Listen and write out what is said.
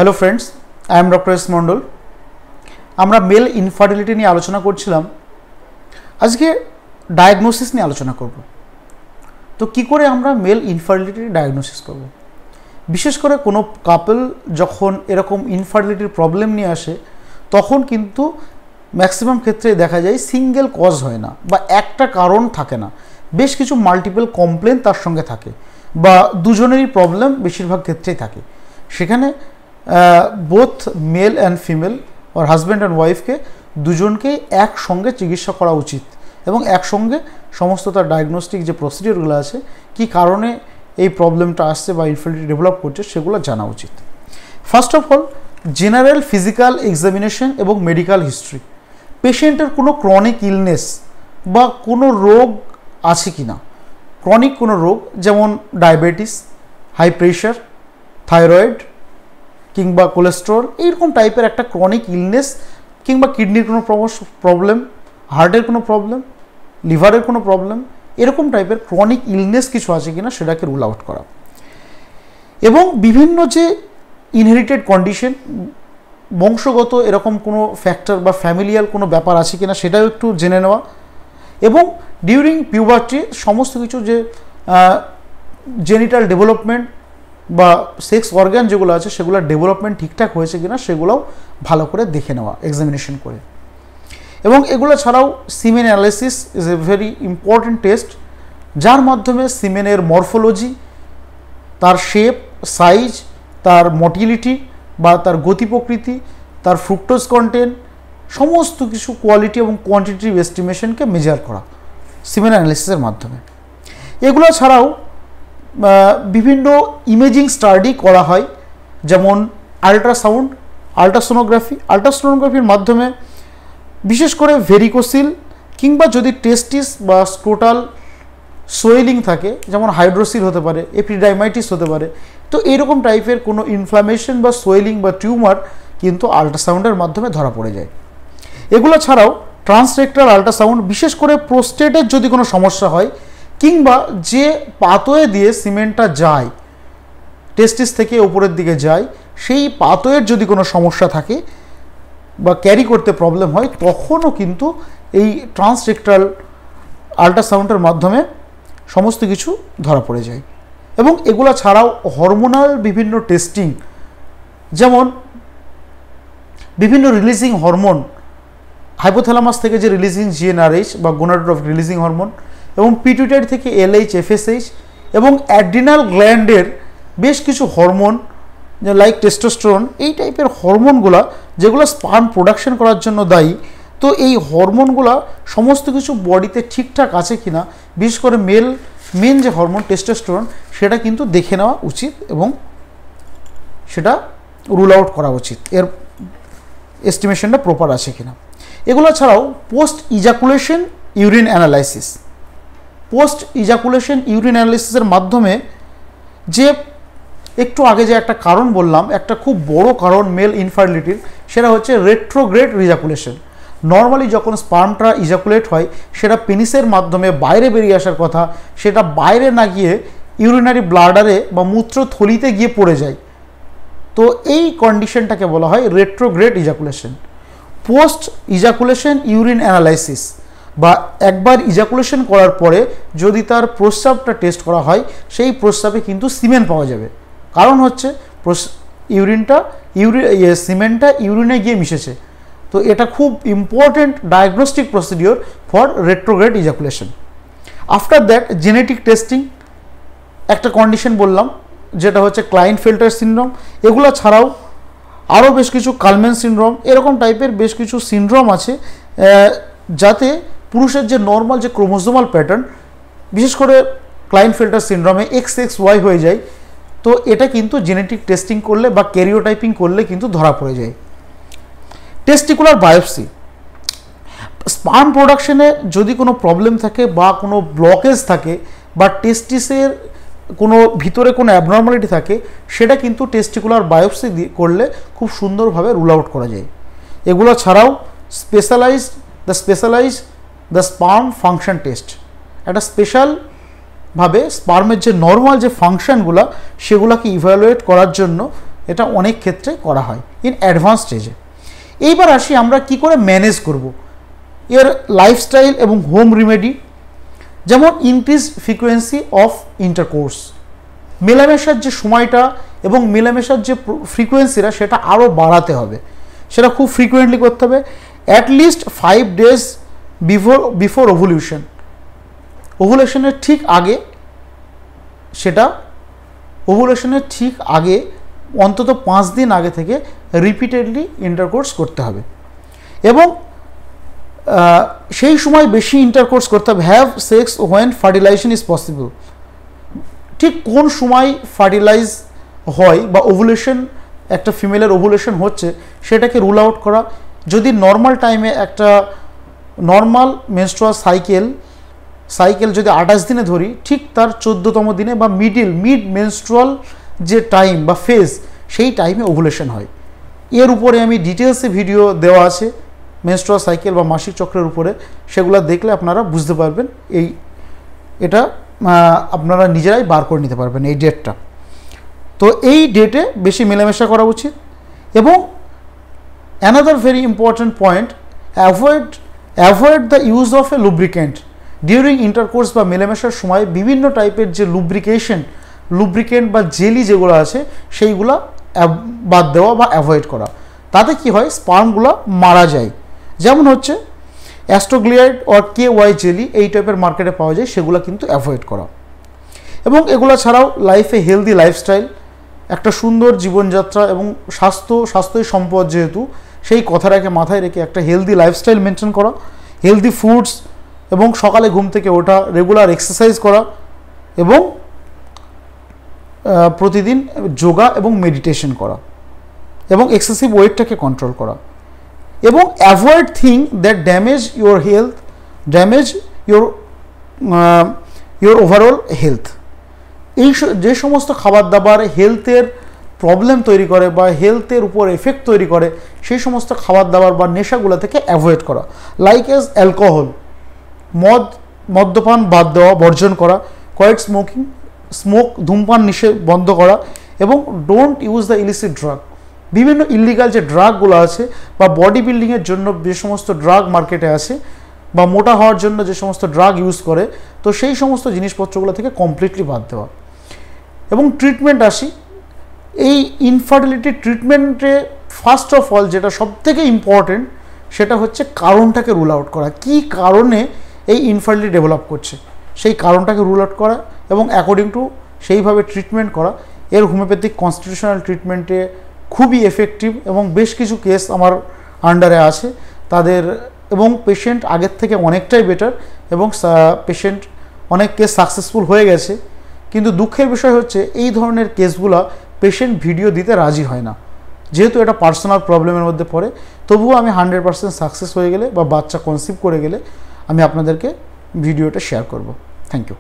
Hello friends I am doctor S Mandal আমরা male infertility নিয়ে আলোচনা করছিলাম। আজকে ডায়াগনোসিস নিয়ে আলোচনা করব। তো কি করে আমরা মেল ইনফার্টিলিটি ডায়াগনোসিস করব? বিশেষ করে কোনো কাপল যখন এরকম ইনফার্টিলিটির প্রবলেম নিয়ে আসে তখন কিন্তু ম্যাক্সিমাম ক্ষেত্রে দেখা যায় সিঙ্গেল কজ হয় না বা একটা কারণ থাকে না, বেশ কিছু মাল্টিপল কমপ্লেন তার সঙ্গে থাকে বা দুজনেরই প্রবলেম বেশিরভাগ ক্ষেত্রেই থাকে। সেখানে বোথ মেল অ্যান্ড ফিমেল और হাজব্যান্ড অ্যান্ড ওয়াইফকে দুজনকেই একসঙ্গে চিকিৎসা করা উচিত এবং একসঙ্গে সমস্ত তার ডায়াগনস্টিক যে প্রসিডিওরগুলো আছে কী কারণে এই প্রবলেমটা আসছে বা ইনফার্টিলিটি ডেভেলপ করছে সেগুলো জানা উচিত। First of all general physical examination এবং মেডিকেল হিস্ট্রি, পেশেন্টের কোনো ক্রনিক ইলনেস বা কোনো রোগ আছে কি না, ক্রনিক কোনো রোগ যেমন ডায়াবেটিস, হাই প্রেশার, থাইরয়েড কিংবা কোলেস্ট্রল, এইরকম টাইপের একটা ক্রনিক ইলনেস কিংবা কিডনির কোনো প্রবলেম, হার্টের কোনো প্রবলেম, লিভারের কোনো প্রবলেম, এরকম টাইপের ক্রনিক ইলনেস কিছু আছে কিনা সেটাকে রুল আউট করা এবং বিভিন্ন যে ইনহেরিটেড কন্ডিশন, বংশগত এরকম কোনো ফ্যাক্টর বা ফ্যামিলিয়াল কোনো ব্যাপার আছে কিনা সেটাও একটু জেনে নেওয়া এবং ডিউরিং পিউবার্টি সমস্ত কিছু যে জেনিটাল ডেভেলপমেন্ট বা সেক্স অর্গান যেগুলো আছে সেগুলোর ডেভেলপমেন্ট ঠিকঠাক হয়েছে কিনা সেগুলোও ভালো করে দেখে নেওয়া এক্সামিনেশন করে। এবং এগুলো ছাড়াও semen analysis is a very important test, যার মাধ্যমে সিমেনের মরফোলজি, তার শেপ, সাইজ, তার মটিলিটি বা তার গতি প্রকৃতি, তার ফ্রুক্টোজ কন্টেন্ট, সমস্ত কিছু কোয়ালিটি এবং কোয়ান্টিটিভ এস্টিমেশনকে মেজার করা সিমেন অ্যানালাইসিসের মাধ্যমে। এগুলো ছাড়াও বিভিন্ন ইমেজিং স্টাডি করা হয়, যেমন আল্ট্রাসাউন্ড, আল্ট্রাসোনোগ্রাফির মাধ্যমে বিশেষ করে ভেরিকোসিল কিংবা যদি টেস্টিস বা স্ক্রোটাল সোয়েলিং থাকে, যেমন হাইড্রোসিল হতে পারে, এপিডাইমাইটিস হতে পারে, তো এইরকম টাইপের কোনো ইনফ্লামেশন বা সোয়েলিং বা টিউমার কিন্তু আল্ট্রাসাউন্ডের মাধ্যমে ধরা পড়ে যায়। এগুলো ছাড়াও ট্রান্সরেক্টাল আল্ট্রাসাউন্ড, বিশেষ করে প্রোস্টেটের যদি কোনো সমস্যা হয় কিংবা যে পাথওয়ে দিয়ে সিমেন্টটা যায় টেস্টিস থেকে উপরের দিকে যায়, সেই পাথওয়ের যদি কোনো সমস্যা থাকে বা ক্যারি করতে প্রবলেম হয় তখনও কিন্তু এই ট্রান্সরেক্টাল আল্ট্রাসাউন্ডের মাধ্যমে সমস্ত কিছু ধরা পড়ে যায়। এবং এগুলো ছাড়াও হরমোনাল বিভিন্ন টেস্টিং, যেমন বিভিন্ন রিলিজিং হরমোন, হাইপোথ্যালামাস থেকে যে রিলিজিং জিএনআরএইচ বা গোনাডোট্রফিক রিলিজিং হরমোন এবং পিটুইটারি থেকে এলএইচ, এফএসএইচ এবং অ্যাড্রিনাল গ্ল্যান্ডের বেশ কিছু হরমোন লাইক টেস্টোস্টেরন, এই টাইপের হরমোনগুলা যেগুলো স্পার্ম প্রোডাকশন করার জন্য দায়ী। তো এই হরমোনগুলা সমস্ত কিছু বডিতে ঠিকঠাক আছে কিনা, বিশেষ করে মেন যে হরমোন টেস্টোস্টেরন সেটা কিন্তু দেখে নেওয়া উচিত এবং সেটা রুল আউট করা উচিত, এর এস্টিমেশনটা প্রপার আছে কিনা। এগুলো ছাড়াও post ejaculation urine analysis, post ejaculation urine অ্যানালাইসিসের মাধ্যমে যে একটু আগে যে একটা কারণ বললাম, একটা খুব বড় কারণ মেল ইনফার্টিলিটির, সেটা হচ্ছে রেট্রোগ্রেড রিজাকুলেশন। নর্মালি যখন স্পার্মটা ইজাকুলেট হয় সেটা পেনিসের মাধ্যমে বাইরে বেরিয়ে আসার কথা, সেটা বাইরে না গিয়ে ইউরিনারি ব্লাডারে বা মূত্রথলিতে গিয়ে পড়ে যায়। তো এই কন্ডিশনটাকে বলা হয় retrograde ejaculation. Post ejaculation urine analysis বা একবার ইজাকুলেশন করার পরে যদি তার প্রস্রাবটা টেস্ট করা হয়, সেই প্রস্রাবে কিন্তু সিমেন্ট পাওয়া যাবে। কারণ হচ্ছে সিমেন্টটা ইউরিনে গিয়ে মিশেছে। তো এটা খুব important diagnostic procedure for retrograde ejaculation. After that genetic testing, একটা কন্ডিশন বললাম যেটা হচ্ছে ক্লাইনফেল্টার সিনড্রোম। এগুলো ছাড়াও আরও বেশ কিছু কালম্যান সিনড্রোম, এরকম টাইপের বেশ কিছু সিনড্রোম আছে যাতে পুরুষের যে নর্মাল যে ক্রোমোজোমাল প্যাটার্ন, বিশেষ করে ক্লাইনফেল্টার সিনড্রোমে XXY হয়ে যায়। তো এটা কিন্তু জেনেটিক টেস্টিং করলে বা ক্যারিওটাইপিং করলে কিন্তু ধরা পড়ে যায়। টেস্টিকুলার বায়োপসি, স্পার্ম প্রোডাকশনে যদি কোনো প্রবলেম থাকে বা কোনো ব্লকেজ থাকে বা টেস্টিসের কোনো ভিতরে কোনো অ্যাবনর্মালিটি থাকে, সেটা কিন্তু টেস্টিকুলার বায়োপসি দিয়ে করলে খুব সুন্দরভাবে রুল আউট করা যায়। এগুলো ছাড়াও দ্য স্পার্ম ফাংশন টেস্ট, একটা স্পেশালভাবে স্পার্মের যে নর্মাল যে ফাংশনগুলো সেগুলোকে ইভ্যালুয়েট করার জন্য এটা অনেক ক্ষেত্রে করা হয় ইন অ্যাডভান্স স্টেজে। এইবার আসি আমরা কি করে ম্যানেজ করব এর লাইফস্টাইল এবং হোম রেমেডি, যেমন ইনক্রিজ ফ্রিকোয়েন্সি অফ ইন্টারকোর্স, মেলামেশার যে সময়টা এবং মেলামেশার যে ফ্রিকোয়েন্সিটা সেটা আরও বাড়াতে হবে, সেটা খুব ফ্রিকুয়েন্টলি করতে হবে, অ্যাটলিস্ট 5 days বিফোর ওভুলেশন, ওভুলেশনের ঠিক আগে, সেটা ওভুলেশনের ঠিক আগে অন্তত 5 দিন আগে থেকে রিপিটেডলি ইন্টারকোর্স করতে হবে এবং সেই সময় বেশি ইন্টারকোর্স করতে হবে। Have sex when fertilization is possible, ঠিক কোন সময় ফার্টিলাইজ হয় বা ওভুলেশন, একটা ফিমেলের ওভুলেশন হচ্ছে সেটাকে রুল আউট করা। যদি নর্মাল টাইমে একটা নর্মাল মেনস্ট্রুয়াল সাইকেল যদি 28 দিনে ধরি, ঠিক তার 14তম দিনে বা মিড মেনস্ট্রুয়াল যে টাইম বা ফেজ, সেই টাইমে ওভুলেশন হয়। এর উপরে আমি ডিটেলসে ভিডিও দেওয়া আছে মেনস্ট্রুয়াল সাইকেল বা মাসিক চক্রের উপরে, সেগুলো দেখলে আপনারা বুঝতে পারবেন। এটা আপনারা নিজেরাই বার করে নিতে পারবেন এই ডেটটা। তো এই ডেটে বেশি মেলামেশা করা উচিত। এবং another very important point, avoid the use of A lubricant during intercourse বা মেলামেশার সময় বিভিন্ন টাইপের যে লুব্রিকেন্ট বা জেলি যেগুলো আছে সেইগুলো বাদ দেওয়া বা অ্যাভয়েড করা। তাতে কি হয়, স্পার্মগুলো মারা যায়। যেমন হচ্ছে অ্যাস্ট্রোগ্লিয়াইড অর KY জেলি, এই টাইপের মার্কেটে পাওয়া যায়, সেগুলো কিন্তু অ্যাভয়েড করা। এবং এগুলো ছাড়াও লাইফে হেলদি লাইফস্টাইল, একটা সুন্দর জীবনযাত্রা এবং স্বাস্থ্যই সম্পদ যেহেতু, সেই কথাটাকে মাথায় রেখে একটা হেলদি লাইফস্টাইল মেনটেন করা, হেলদি ফুডস এবং সকালে ঘুম থেকে ওঠা, রেগুলার এক্সারসাইজ করা এবং প্রতিদিন যোগা এবং মেডিটেশন করা এবং এক্সেসিভ ওয়েটটাকে কন্ট্রোল করা এবং avoid thing that damage your health, damage your overall health. এই যে সমস্ত খাবার দাবার হেলথের প্রবলেম তৈরি করে বা হেলথের উপর এফেক্ট তৈরি করে, সেই সমস্ত খাবার দাবার বা নেশাগুলো থেকে অ্যাভয়েড করা, লাইক এজ অ্যালকোহল, মদ্যপান বাদ দেওয়া, বর্জন করা, কোয়াইট ধূমপান বন্ধ করা এবং don't use the illicit drug. বিভিন্ন ইলিগাল যে ড্রাগগুলো আছে বা বডি বিল্ডিংয়ের জন্য যে সমস্ত ড্রাগ মার্কেটে আছে বা মোটা হওয়ার জন্য যে সমস্ত ড্রাগ ইউজ করে, তো সেই সমস্ত জিনিসপত্রগুলো থেকে কমপ্লিটলি বাদ দেওয়া। এবং ট্রিটমেন্ট আসি, এই ইনফার্টিলিটি ট্রিটমেন্টে ফার্স্ট অফ অল যেটা সবথেকে ইম্পর্টেন্ট, সেটা হচ্ছে কারণটাকে রুল আউট করা। কি কারণে এই ইনফার্টিলিটি ডেভেলপ করছে সেই কারণটাকে রুল আউট করা এবং অ্যাকর্ডিং টু সেইভাবে ট্রিটমেন্ট করা। এর হোমিওপ্যাথিক কনস্টিটিউশনাল ট্রিটমেন্টে খুবই এফেক্টিভ এবং বেশ কিছু কেস আমার আন্ডারে আছে তাদের, এবং পেশেন্ট আগের থেকে অনেকটাই বেটার এবং পেশেন্ট অনেক কেস সাকসেসফুল হয়ে গেছে। কিন্তু দুঃখের বিষয় হচ্ছে এই ধরনের কেসগুলো পেশেন্ট ভিডিও দিতে রাজি হয় না, যেহেতু এটা পার্সোনাল প্রবলেমের মধ্যে পড়ে। তবুও আমি 100% সাকসেস হয়ে গেলে বা বাচ্চা কনসিভ করে গেলে আমি আপনাদেরকে ভিডিওটা শেয়ার করব। Thank you.